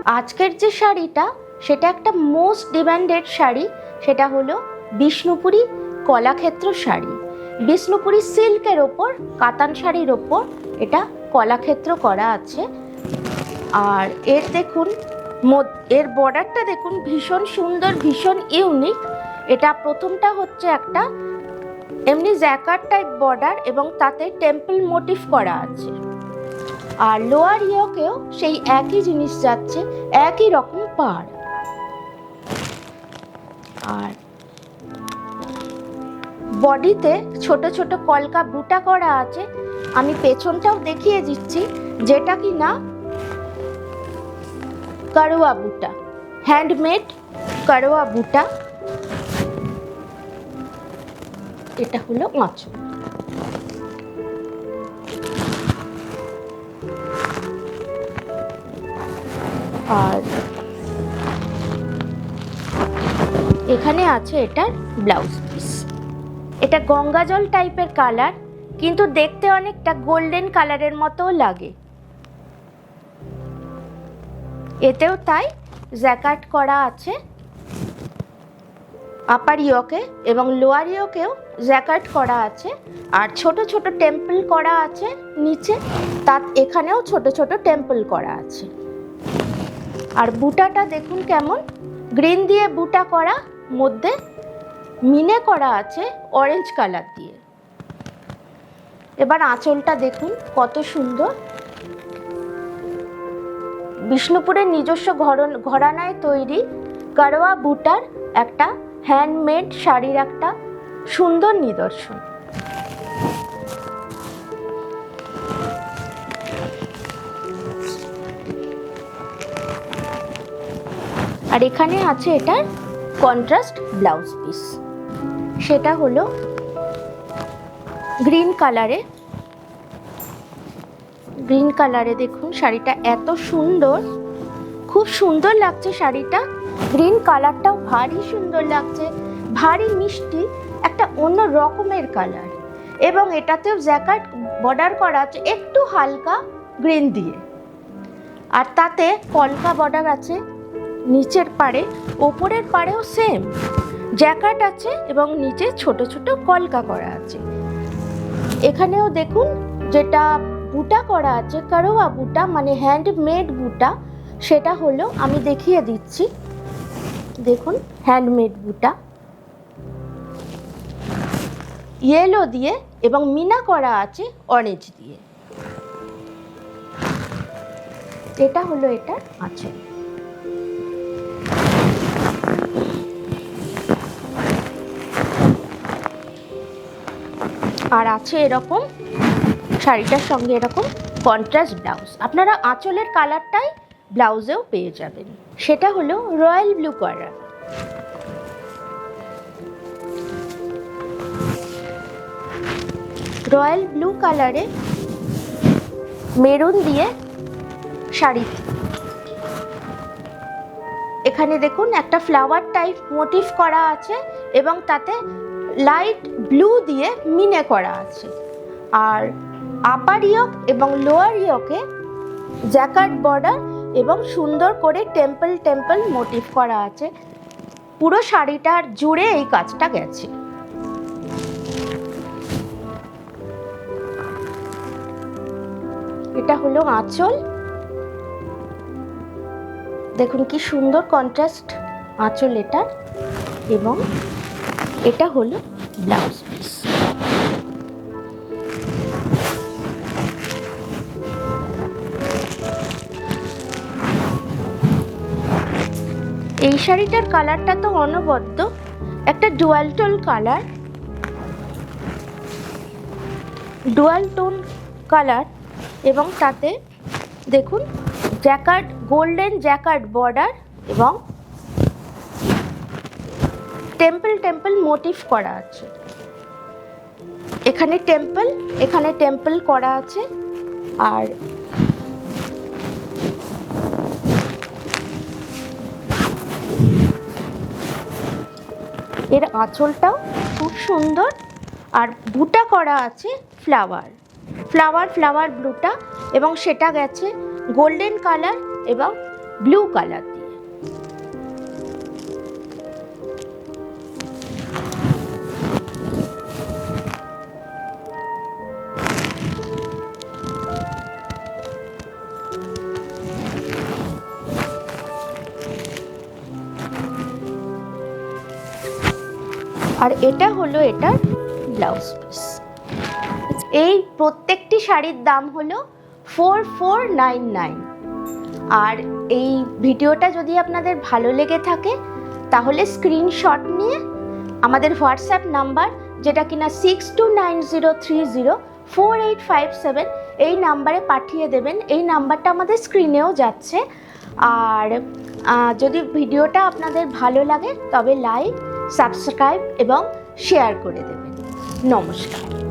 আজকের যে শাড়িটা সেটা একটা মোস্ট ডিমান্ডেড শাড়ি, সেটা হলো বিষ্ণুপুরি কলাক্ষেত্র শাড়ি। বিষ্ণুপুরি সিল্কের ওপর কাতান শাড়ির ওপর এটা কলাক্ষেত্র করা আছে। আর এর দেখুন এর বর্ডারটা দেখুন ভীষণ সুন্দর, ভীষণ ইউনিক। এটা প্রথমটা হচ্ছে একটা এমনি জ্যাকার্ড টাইপ বর্ডার এবং তাতে টেম্পল মোটিভ করা আছে। আর লোয়ার ইয়োকেও সেই একই জিনিস যাচ্ছে, একই রকম পাড়। আর বডিতে ছোট ছোট কলকা বুটা করা আছে। আমি পেছনটাও দেখিয়ে দিচ্ছি, যেটা কি না করোয়া বুটা, হ্যান্ডমেড করোয়া বুটা। এটা হলো আঁচল। আর এখানে আছে এটার ব্লাউজ পিস। এটা গঙ্গা জল টাইপের কালার, কিন্তু দেখতে অনেকটা গোল্ডেন কালারের মতো লাগে। এতেও তাই জ্যাকার্ড করা আছে আপার ইয়োকে, এবং লোয়ার ইয়োকেও জ্যাকার্ড করা আছে। আর ছোট ছোট টেম্পল করা আছে নিচে, এখানেও ছোট ছোট টেম্পল করা আছে। আর বুটাটা দেখুন কেমন, গ্রিন দিয়ে বুটা করা, মধ্যে মিনে করা আছে অরেঞ্জ কালার দিয়ে। এবার আঁচলটা দেখুন কত সুন্দর। বিষ্ণুপুরের নিজস্ব ঘরানায় তৈরি করোয়া বুটার একটা হ্যান্ডমেড শাড়ির একটা সুন্দর নিদর্শন। আর এখানে আছে এটার কন্ট্রাস্ট ব্লাউজ পিস, সেটা হলো গ্রিন কালারে। গ্রিন কালারে দেখুন শাড়িটা এত সুন্দর, খুব সুন্দর লাগছে শাড়িটা। গ্রিন কালারটাও ভারী সুন্দর লাগছে, ভারী মিষ্টি, একটা অন্য রকমের কালার। এবং এটাতেও জ্যাকার্ড বর্ডার করা আছে একটু হালকা গ্রিন দিয়ে। আর তাতে কলকা বর্ডার আছে নিচের পাড়ে, ওপরের পাড়েও সেম জ্যাকার্ড আছে এবং নিচে ছোট ছোট কলকা করা আছে। এখানেও দেখুন যেটা বুটা করা আছে করোয়া বুটা, মানে হ্যান্ডমেড বুটা, সেটা হলো আমি দেখিয়ে দিচ্ছি। দেখুন হ্যান্ডমেড বুটা ইয়েলো দিয়ে এবং মিনা করা আছে অরেঞ্জ দিয়ে। এটা হলো এটার আঁচল। আর আছে এরকম শাড়িটার সঙ্গে এরকম কন্ট্রাস্ট ব্লাউজ। আপনারা আঁচলের কালারটাই ব্লাউজেও পেয়ে যাবেন, সেটা হলো royal blue colour. Royal blue কালারে মেরুন দিয়ে শাড়ি। এখানে দেখুন একটা ফ্লাওয়ার টাইপ মোটিভ করা আছে এবং তাতে লাইট ব্লু দিয়ে মিনে করা আছে। আর আপার ইয়োক এবং লোয়ার ইয়োকে জ্যাকার্ড বর্ডার এবং সুন্দর করে টেম্পল টেম্পল মোটিভ করা আছে। পুরো শাড়িটার জুড়ে এই কাজটা গেছে। এটা হলো আঁচল। দেখুন কি সুন্দর কন্ট্রাস্ট আঁচল এটার, এবং এটা হলো ব্লাউজ পিস। এই শাড়িটার কালারটা তো অনবদ্য, একটা dual tone colour, dual tone colour, এবং তাতে দেখুন জ্যাকার্ড, গোল্ডেন জ্যাকার্ড বর্ডার এবং টেম্পল টেম্পল মোটিভ করা আছে। এখানে টেম্পল করা আছে। আর এর আঁচলটাও খুব সুন্দর। আর বুটা করা আছে ফ্লাওয়ার ব্লুটা, এবং সেটা গেছে গোল্ডেন কালার এবং ব্লু কালার দিয়ে। আর এটা হলো এটার ব্লাউজ পিস। এই প্রত্যেকটি শাড়ির দাম হলো 4499। আর এই ভিডিওটা যদি আপনাদের ভালো লেগে থাকে তাহলে স্ক্রিনশট নিয়ে আমাদের হোয়াটসঅ্যাপ নাম্বার, যেটা কিনা 6290304857, এই নাম্বারে পাঠিয়ে দেবেন। এই নাম্বারটা আমাদের স্ক্রিনেও যাচ্ছে। আর যদি ভিডিওটা আপনাদের ভালো লাগে তবে লাইক, সাবস্ক্রাইব এবং শেয়ার করে দেবেন। নমস্কার।